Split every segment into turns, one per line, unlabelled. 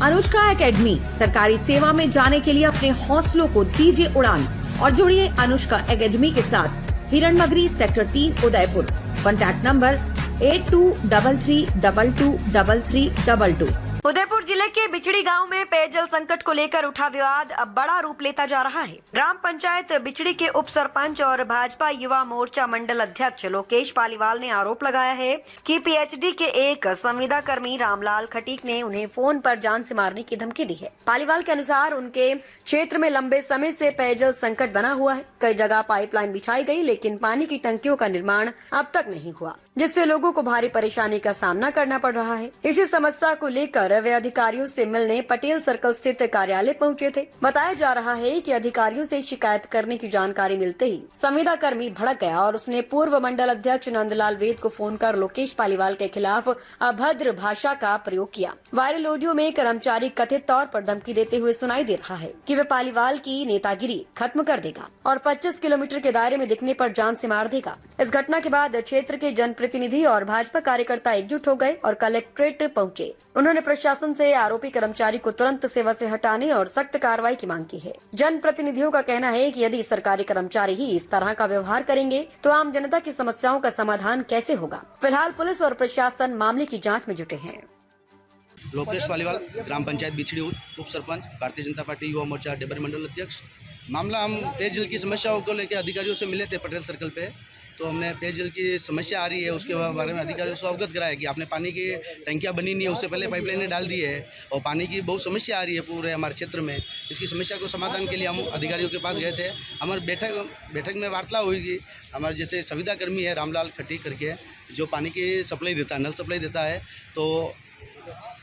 Anushka academy, सरकारी सेवा में जाने के लिए अपने हौसलों को दीजिए उड़ान और जुड़िए अनुष्का एकेडमी के साथ। Hiranmagri sector 3 Udaipur. Contact number 8233223322।
Udaipur जिले के बिछड़ी गांव में पेयजल संकट को लेकर उठा विवाद अब बड़ा रूप लेता जा रहा है। ग्राम पंचायत बिछड़ी के उप सरपंच और भाजपा युवा मोर्चा मंडल अध्यक्ष लोकेश पालीवाल ने आरोप लगाया है कि पीएचडी के एक संविदा कर्मी रामलाल खटीक ने उन्हें फोन पर जान से मारने की धमकी दी है। पालीवाल के अनुसार उनके क्षेत्र में लंबे समय से पेयजल संकट बना हुआ है। कई जगह पाइपलाइन बिछाई गई, लेकिन पानी की टंकियों का निर्माण अब तक नहीं हुआ, जिससे लोगों को भारी परेशानी का सामना करना पड़ रहा है। इसी समस्या को लेकर वे अधिकारियों से मिलने पटेल सर्कल स्थित कार्यालय पहुंचे थे। बताया जा रहा है कि अधिकारियों से शिकायत करने की जानकारी मिलते ही संविदा कर्मी भड़क गया और उसने पूर्व मंडल अध्यक्ष नंदलाल वेद को फोन कर लोकेश पालीवाल के खिलाफ अभद्र भाषा का प्रयोग किया। वायरल ऑडियो में कर्मचारी कथित तौर पर धमकी देते हुए सुनाई दे रहा है कि वे पालीवाल की नेतागिरी खत्म कर देगा और 25 किलोमीटर के दायरे में दिखने पर जान से मार देगा। इस घटना के बाद क्षेत्र के जनप्रतिनिधि और भाजपा कार्यकर्ता एकजुट हो गए और कलेक्ट्रेट पहुंचे। उन्होंने प्रशासन से आरोपी कर्मचारी को तुरंत सेवा से हटाने और सख्त कार्रवाई की मांग की है। जनप्रतिनिधियों का कहना है कि यदि सरकारी कर्मचारी ही इस तरह का व्यवहार करेंगे तो आम जनता की समस्याओं का समाधान कैसे होगा। फिलहाल पुलिस और प्रशासन मामले की जांच में जुटे हैं।
लोकेश पालीवाल, ग्राम पंचायत बिछड़ी उप सरपंच, भारतीय जनता पार्टी युवा मोर्चा डेबरी मंडल अध्यक्ष। मामला, हम पेयजल की समस्याओं को लेकर अधिकारियों से मिले थे पटेल सर्कल पे, तो हमने पेयजल की समस्या आ रही है उसके बारे में अधिकारियों से अवगत कराया कि आपने पानी की टंकियाँ बनी नहीं है, उससे पहले पाइपलाइनें डाल दी है और पानी की बहुत समस्या आ रही है पूरे हमारे क्षेत्र में। इसकी समस्या को समाधान के लिए हम अधिकारियों के पास गए थे। हमारे बैठक में वार्ता हुई कि हमारे जैसे संविदा कर्मी है रामलाल खटीक करके, जो पानी की सप्लाई देता है, नल सप्लाई देता है, तो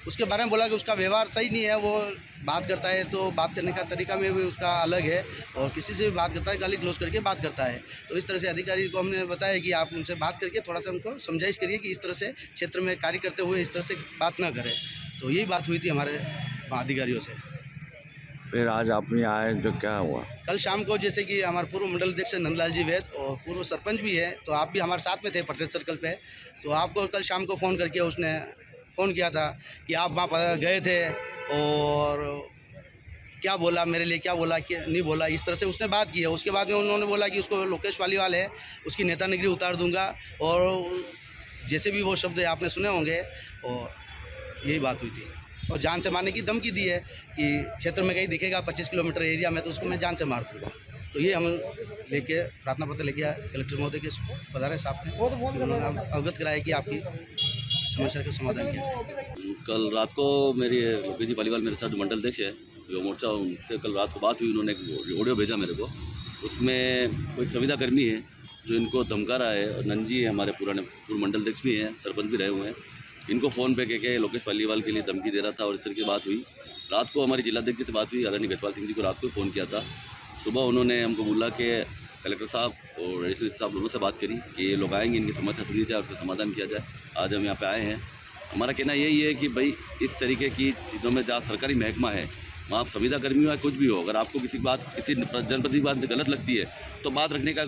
उसके बारे में बोला कि उसका व्यवहार सही नहीं है। वो बात करता है तो बात करने का तरीका में भी उसका अलग है और किसी से भी बात करता है गाली क्लोज करके बात करता है। तो इस तरह से अधिकारी को हमने बताया कि आप उनसे बात करके थोड़ा सा उनको समझाइश करिए कि इस तरह से क्षेत्र में कार्य करते हुए इस तरह से बात ना करें। तो यही बात हुई थी हमारे अधिकारियों से।
फिर आज आप यहाँ आए तो क्या हुआ?
कल शाम को जैसे कि हमारे पूर्व मंडल अध्यक्ष नंदलाल जी वेद और पूर्व सरपंच भी है, तो आप भी हमारे साथ में थे पटेल सर्कल पे, तो आपको कल शाम को फ़ोन करके उसने फ़ोन किया था कि आप वहाँ पर गए थे और क्या बोला, मेरे लिए क्या बोला, क्या नहीं बोला, इस तरह से उसने बात की है। उसके बाद में उन्होंने बोला कि उसको लोकेश पालीवाल है, उसकी नेतागिरी उतार दूंगा और जैसे भी वो शब्द आपने सुने होंगे, और यही बात हुई थी। और जान से मारने की धमकी दी है कि क्षेत्र में कहीं दिखेगा 25 किलोमीटर एरिया में तो उसको मैं जान से मार दूँगा। तो ये हम लेके प्रार्थना पत्र लेके कलेक्टर महोदय के पधारे साहब ने, उन्होंने अवगत कराया कि आपकी समस्या का समाधान किया जाए।
कल रात को मेरी लोकेश पालीवाल मेरे साथ जो मंडल अध्यक्ष है जो मोर्चा, उनसे कल रात को बात हुई। उन्होंने एक ऑडियो भेजा मेरे को, उसमें कोई संविदा कर्मी है जो इनको धमका रहा है। और नंजी है, हमारे पूर्व मंडल अध्यक्ष भी हैं, सरपंच भी रहे हुए हैं। इनको फ़ोन पे कह लोकेश पालीवाल के लिए धमकी दे रहा था और इस तरह की बात हुई। रात को हमारी जिलाध्यक्ष से बात हुई, आदरणीय गजपाल सिंह जी को रात को फ़ोन किया था। सुबह उन्होंने हमको बोला कि कलेक्टर साहब और एसपी साहब दोनों से बात करी कि ये लोग आएंगे, इनकी समस्या सुनी जाए और उसका समाधान किया जाए। आज हम यहाँ पे आए हैं। हमारा कहना यही है कि भाई इस तरीके की चीज़ों में जहाँ सरकारी महकमा है वहाँ आप संविदा कर्मी हो या कुछ भी हो, अगर आपको किसी बात, किसी जनप्रतिनिधि की बात गलत लगती है तो बात रखने का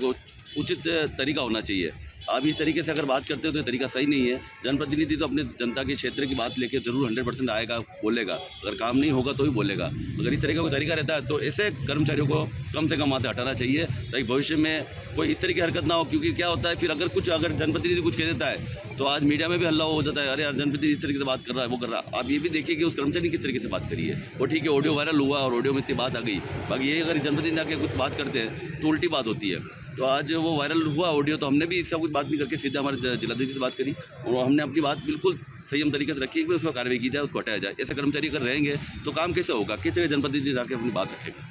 उचित तरीका होना चाहिए। आप इस तरीके से अगर बात करते हो तो ये तरीका सही नहीं है। जनप्रतिनिधि तो अपने जनता के क्षेत्र की बात लेके जरूर 100% आएगा, बोलेगा, अगर काम नहीं होगा तो ही बोलेगा। अगर इस तरीके का तरीका रहता है तो ऐसे कर्मचारियों को कम से कम वहाँ से हटाना चाहिए ताकि भविष्य में कोई इस तरह की हरकत ना हो। क्योंकि क्या होता है फिर अगर जनप्रतिनिधि कुछ कह देता है तो आज मीडिया में भी हल्ला हो जाता है, अरे यार जनप्रतिनिधि इस तरीके से बात कर रहा है, वो कर रहा है। आप ये भी देखिए कि उस कर्मचारी किस तरीके से बात करी है। वो ठीक है, ऑडियो वायरल हुआ और ऑडियो में इतनी बात आ गई, बाकी ये अगर जनप्रतिनिधि आके कुछ बात करते हैं तो उल्टी बात होती है। तो आज वो वायरल हुआ ऑडियो, तो हमने भी इसका कुछ बात नहीं करके सीधा हमारे जिलाध्यक्ष से बात करी और हमने अपनी बात बिल्कुल संयम तरीके से रखी कि उसमें कार्रवाई की जाए, उसको हटाया जाए। ऐसे कर्मचारी अगर रहेंगे तो काम कैसे होगा, किस तरह जनप्रतिनिधि जाके अपनी बात रखेगा।